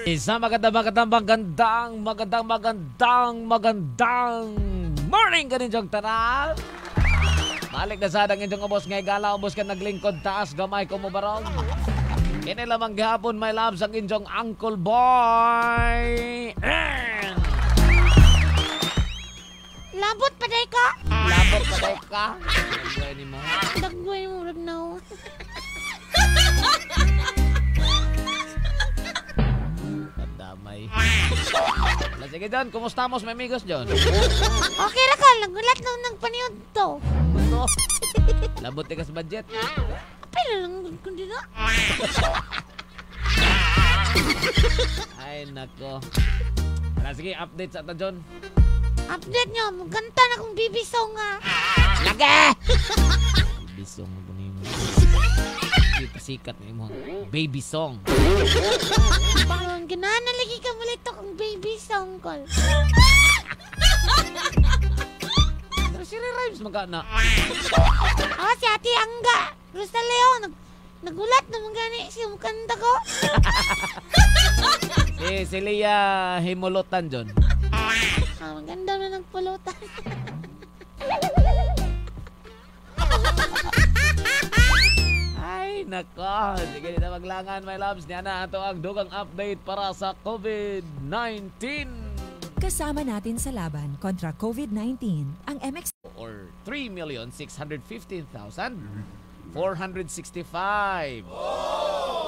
Isa magandang morning ka ninyong tanan. Balik na sa dang inyong ubos ngay gala, ubos ka naglingkod taas, gamay ko mo barong. Kini lamang gihapon, my loves, ang inyong Uncle Boy. Labot pa day ka? Labot pa day ka? Nagway ni mo. Nagway mo, Ragnaw. Damay. Sige John, kumusta mo sa may amigos John? Okay ra ka, nagulat lang ng paniyod to. Ano? Labot ka sa budget. Pila lang kundi na. Ay nako. Sige, update sa ata John. Update nyo, magkanta na kong BB song nga. Lagi! BB song mo ni mo. Hindi pasikat na mo. Baby song. Parang ganahan na lagi ka malito kong baby song call. Pero si Rhymes magana. Si Ate Angga. Rosaleo, nagulat naman gani siya magkanta ko. Si Leia Himulutan, John. Maganda na nagpulutan. Ay, nako. Sige na maglangan, my loves. Niya na ito ang dugang update para sa COVID-19. Kasama natin sa laban kontra COVID-19 ang MX Or 3,615,465.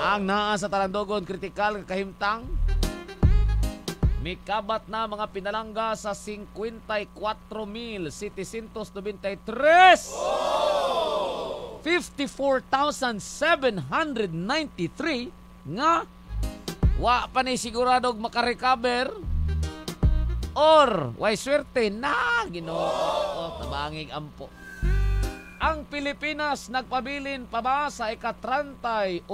Ang naa sa Talandogon, kritikal kahimtang. May kabat na mga pinalangga sa 54,793. 54,793 nga wa pa ni siguradog makarecover or way swerte na Ginoo. Tabangig ampo. Ang Pilipinas nagpabilin pa ba sa ika-38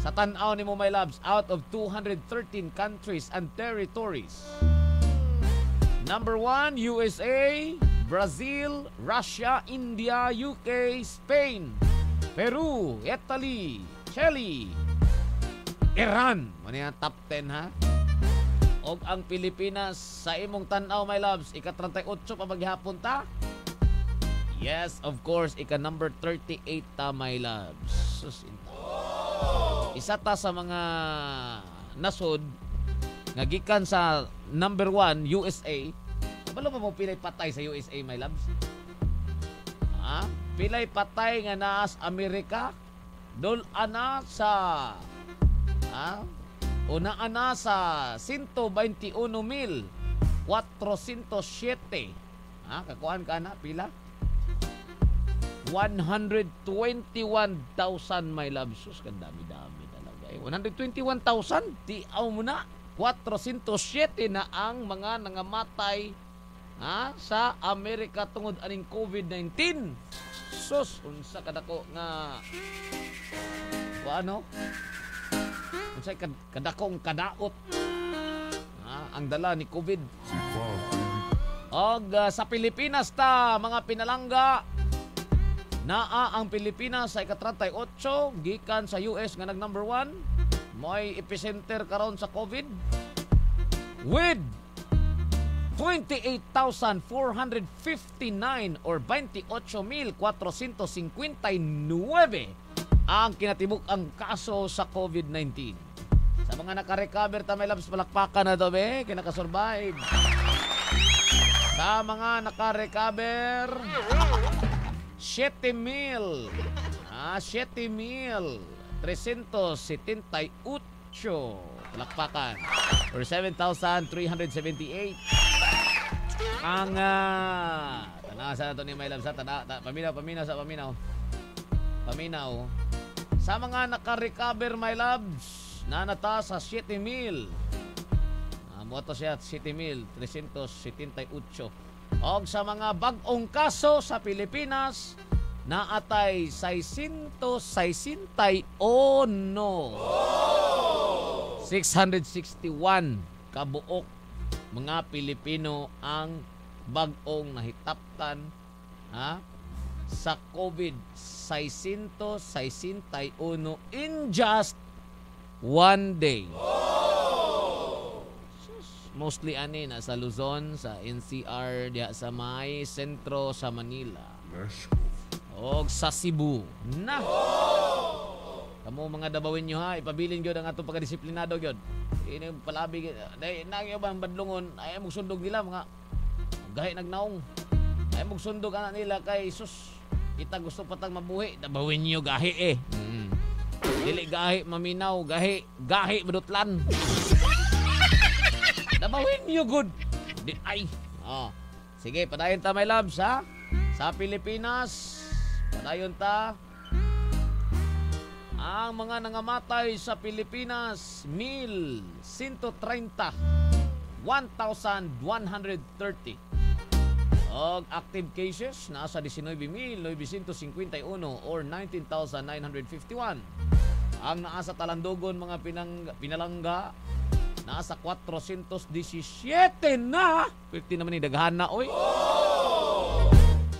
sa tanaw ni mo, my loves, out of 213 countries and territories. Number 1, USA, Brazil, Russia, India, UK, Spain, Peru, Italy, Chile, Iran. Ano yan? Top 10 ha? O ang Pilipinas sa imong tanaw, my loves, ika-38 pa maghihapon ta? Yes, of course, ika-number 38 ta, my loves. Isa ta sa mga nasod nga gikan sa number 1, USA. Kabalo ba mo pilay patay sa USA, my loves? Pilay patay nga naa sa Amerika. Dol-ana sa una-ana sa 121,407. Kakuan ka na, pila? 121,000, my loves. Sus, dami-dami talaga. 121,000? Tiaw mo na. 407 na ang mga nangamatay sa Amerika tungod aning COVID-19. Sus, unsa kadako nga unsay kadakong kadaot ang dala ni COVID. Og sa Pilipinas ta, mga pinalangga, naa ang Pilipinas sa ika-38 gikan sa US nga nag number 1. Mo'y epicenter karon sa COVID with 28,459 or 28,459 ang kinatibuk ang kaso sa COVID-19. Sa mga naka-recover ta, may labs, palakpakan na to be, kinakasurvive. Sa mga naka-recover, 7,378 palakpakan or 7,378 ang tanasa na to ni Maylab sa paminaw sa mga naka-recover, my loves, na nata sa 7,000 moto siya 7,378 og sa mga bag-ong kaso sa Pilipinas naatay 661 kabuok mga Pilipino ang bag-ong nahitaptan sa COVID. 661 in just one day. Mostly ani na sa Luzon, sa NCR, diha sa may sentro sa Manila. O sa Cebu. Na! Kamu mga dabawin nyo ha, ipabilin gyud ang atong pagdisiplinado gyud. Ini palabi dai nagyo ba ang badlungon ay mong sundog nila mga gahi nagnaong. Ay mong sundog ana nila kay sus. Kita gusto patang mabuhi, dabawin nyo gahi eh. Dili gahi maminaw, gahi badutlan. Dabawin nyo good. Di ay. Oh. Sige, padayon ta my loves ha. Sa Pilipinas, padayon ta. Ang mga nangamatay sa Pilipinas, 1,130. 1,130. Og active cases, nasa 19,951 or 19,951. Ang naasa talandogon, mga pinalangga, nasa 417 na. 50 naman ni daghana, oy.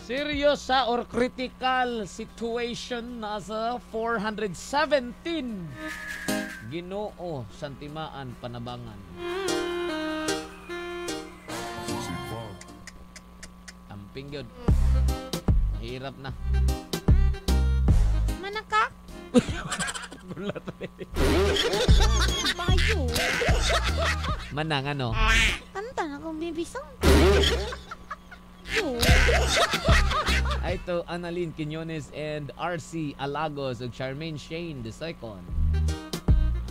Serious or critical situation, nasa 417. Ginoo Santimaan Panabangan. Amping yun. Mahirap na. Manaka? Bulat Bayo. Manang ano? Kanta na kong bibisong. Ay to Annalyn Quiñones and RC Alagos ug Charmaine Shane II.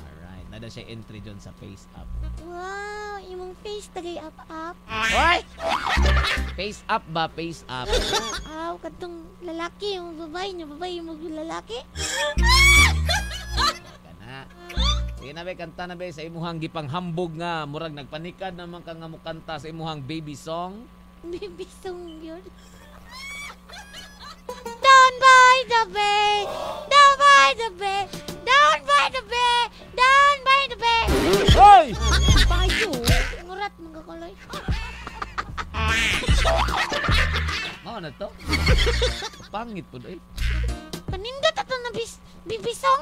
Alright, nada siya entry dyan sa Face Up. Wow, imong face tagay up. Hoy! Face Up ba? Face Up. Aw, katong lalaki, yung babae yung lalaki. Kana. Sige na be, kanta na be sa imuhang gipanghambog nga murag nagpanikad naman ka nga mukanta sa imuhang baby song. Bibisong yun. Down by the bay, down by the bay, down by the bay, down by the bay. Hoy! Bayo. Murat mga kaloy. Mao na to. Pangit po eh. Panindot ato na bibisong.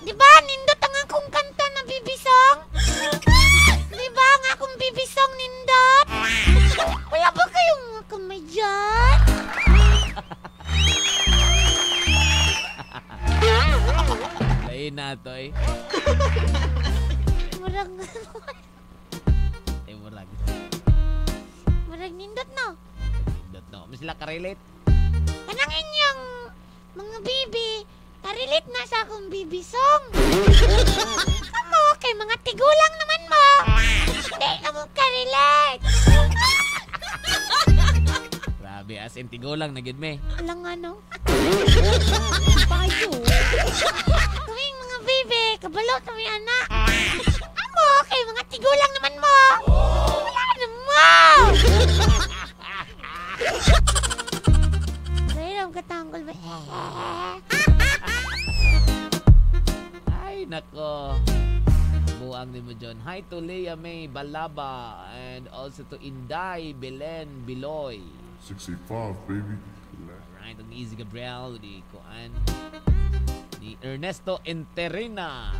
Di ba nindot ang akong kanta na bibisong? Di ba ang akong bibisong nindot? Wala ba kayong mga kamay dyan? Lain na to eh. Murag Murag. Murag nindot no? Pindot no. Mas sila ka-relate. Kanang inyong mga bibi, karelate na sa akong bibisong. Kamo, kay mga tigulang naman mo. Hindi na mo karelate. Grabe, as in tigulang na gid me. Alang ano? Bayo. Kaming mga bibi, kabalo kami anak. Amo, kay mga tigulang naman mo. Wala na mo. Dahil katanggol ba? Ay, nako. Buang ni mo John. Hi to Leah May Balaba and also to Inday Belen Biloy. 65, baby. Right, ang Easy Gabriel, di Kuan. Ni Ernesto Enterina.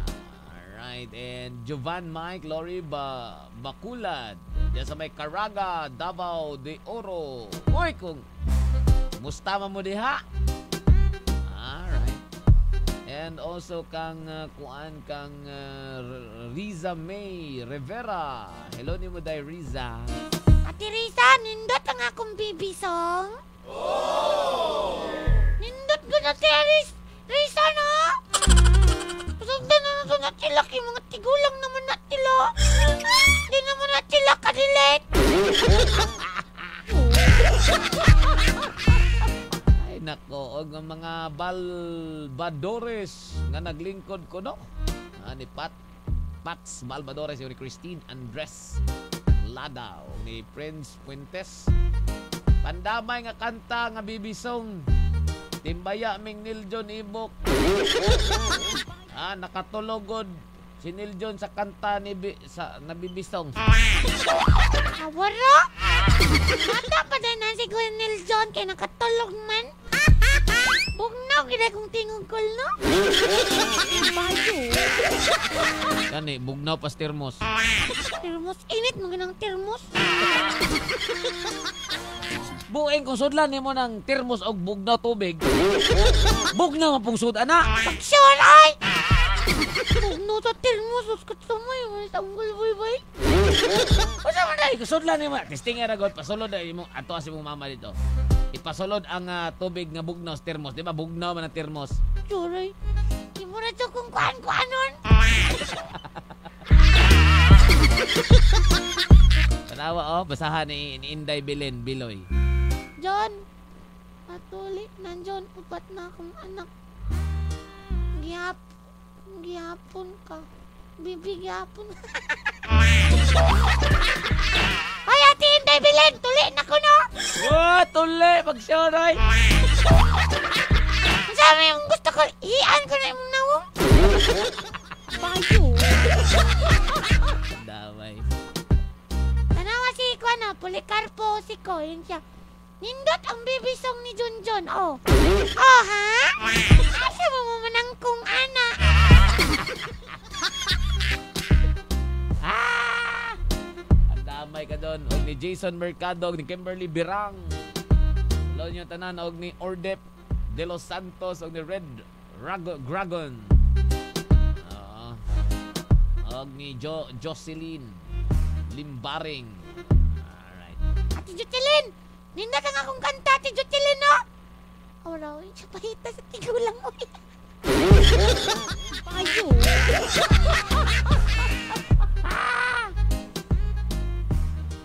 Alright, and Jovan Mike Lori Bakulad. Diyan sa may Caraga, Davao de Oro. Uy, kung mustama mo diha. Alright. And also kang Riza May Rivera. Hello ni mo day Riza. Ate Risa, nindot ang akong bibisong. Nindot ko na si Risa, no? Pasagdan na nato na tilak yung mga tigulang naman na tilo. Hindi naman na tilak ka-relate. Ay nako, og ang mga Balbadores nga naglingkod ko no. Ni Pats Balbadores ni Christine Andres Ladaw ni Prince Fuentes. Pandamay nga kanta nga bibisong. Timbaya ming Niljon Ibok. Nakatulogod si Niljon sa kanta ni sa nabibisong. Awara? Mata pa din na si Colonel John kay nakatulog man. Bugnaw gila kong tingog kol, no? Bayo. Kani, bugnaw pas termos. Termos, init mo ganang termos. Bueng kung sudlan nimo ng termos og bugnaw tubig. Bugnaw ang pong sud, ana. Sure, ay! Bugnaw sa termos, os katamay, may tanggol, boy. Usa man dai, kusudlan nimo. Testing era god, pasulod ay mo ato asi mong mama dito. Ipasulod ang tubig nga bugnaw sa termos, di ba? Bugnaw man ang termos. Sure, ay. Di mo na ito kung kuan-kuanon. Tanawa oh, basahan ni Inday Belen Biloy. John, patuli, nandiyon, upat na akong anak. Gihapon ka. Bibigapon. Ay, Ate Inday Belen, tuli na ko, no? Wow, tuli, pagsyoroy. Sabi yung gusto ko, iyan ko na yung nawong. Bayo. Damay. Tanawa si Kuana, Policarpo, si Ko, yun siya. Nindot ang bibisong ni Junjun, oh. Oh, ha? Asa mo mamanang kung ana? Ang damay ka doon. Og ni Jason Mercado, og ni Kimberly Birang. Hello nyo tanan, og ni Ordep De Los Santos, og ni Red Dragon. Og ni Jocelyn Limbaring. Alright. Ate Jutilin! Nindot ang akong kanta, Ate Jutilin, no? Oh, no. Siya pahita sa tigulang mo. Bayo.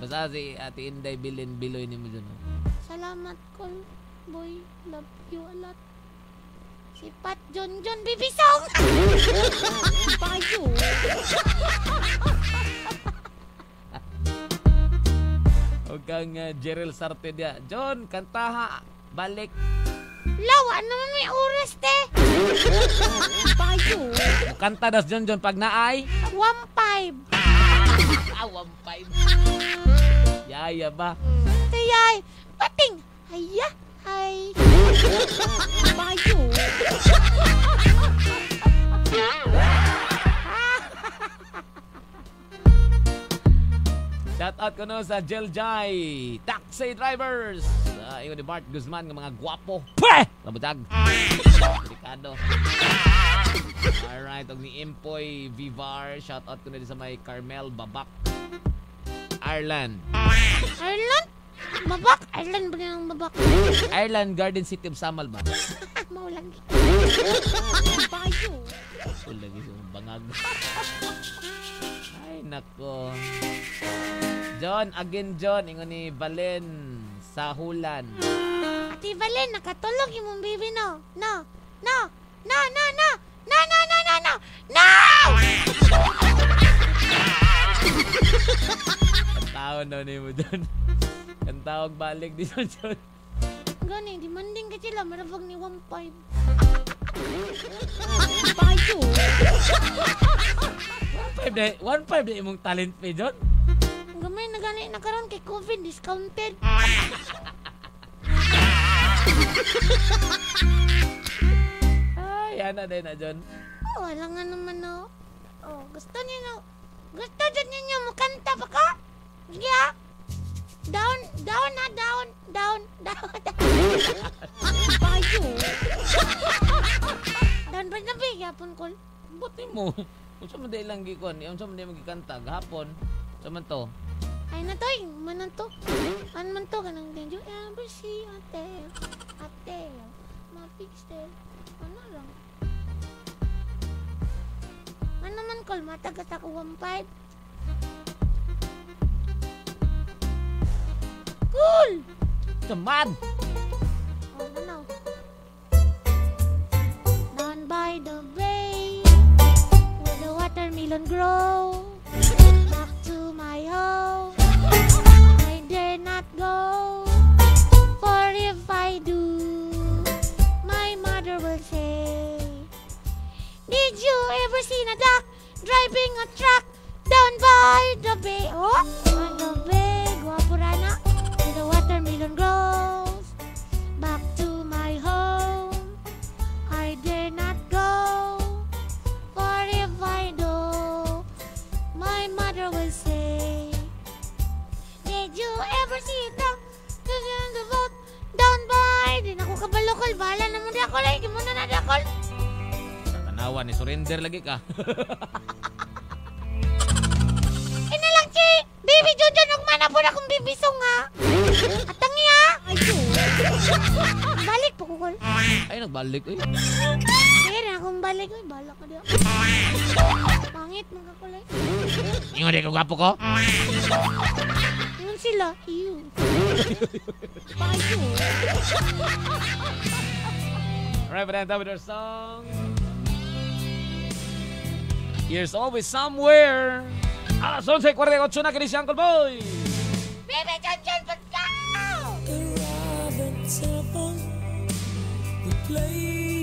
Basta si Ate Inday Belen Biloy ni mo dyan. Salamat, Col. Boy, love you a lot. Si Pat John Bibisong! Bayo. Huwag kang Jerel Sarte dia. John, kantaha. Balik. Lawa naman may oras, te. Bayo. Kanta das John pag naay. 1-5. Awam 5. Yaya ba? Tayay. Pating. Haya. Hay. Bayo. Shout out ko no sa Jeljay Taxi Drivers. Ingon ni Bart Guzman ng mga gwapo. Pweh! Labutag. Delikado. Alright. Og ni Empoy Vivar. Shout out ko na din sa may Carmel Babak. Ireland. Ireland? Babak? Ireland ba ng babak? Ireland Garden City of Samal ba? Maulang. Bayo. Lagi sa bangag. Ay nako. John, again John, ingon ni Valen sa Hulan. Ate Valen, nakatulog yung mong baby, no? No! No! No! No! No! No! No! No! No! No! No! Kantawon daw ni mo John. Kantawag balik dito John. Gani, demanding ka sila, marabag ni 1-5. Bayo! 1.5 na imong talent pa John. Gamay na gani na karon kay COVID discounted. Ay, ana din na John. Oh, wala nga naman, no. Oh, gusto niyo, no. Gusto dyan ninyo makanta pa ka? Sige, ha? Down, down na, down, down, down. Bayo. Down ba na ba? Yapon ko. Buti mo. Unsa man day lang gikon, unsa man day magikanta gahapon. Unsa man to? Ay na to, manan to. Ano man to, kanang did you ever see a tail, my pixel, ano lang. Ano man kol, matagat ako 1-5. Cool! Tamad! Oh, ano? Down by the bay, where the watermelon grow, back to my home, I dare not go, for if I do, my mother will say, did you ever see a duck driving a truck down by the bay? Oh, by the bay, guwapo rana, with the watermelon grows. Back to my home, I dare not go. For if I do, my mother will say, did you ever see it down? The boat down by. Di na ko kabalokol. Bahala naman di ako lang. Di mo na di ako. Tanawan ni surrender lagi ka. Ina lang, Chi. Baby Jojo, nagmana po na akong bibisong, ha? Atangi, ha? Balik po, kukul. Ay, nagbalik eh. Kaya rin akong balik. Uy, bala ka di ako. Pangit, mga kulay. Yung di ko gwapo ko. Yun sila. Ew. Reverend with our song. Here's always somewhere. Alas 11:48 na kini si Uncle Boy. Baby Jojo, let's go! The rabbit the play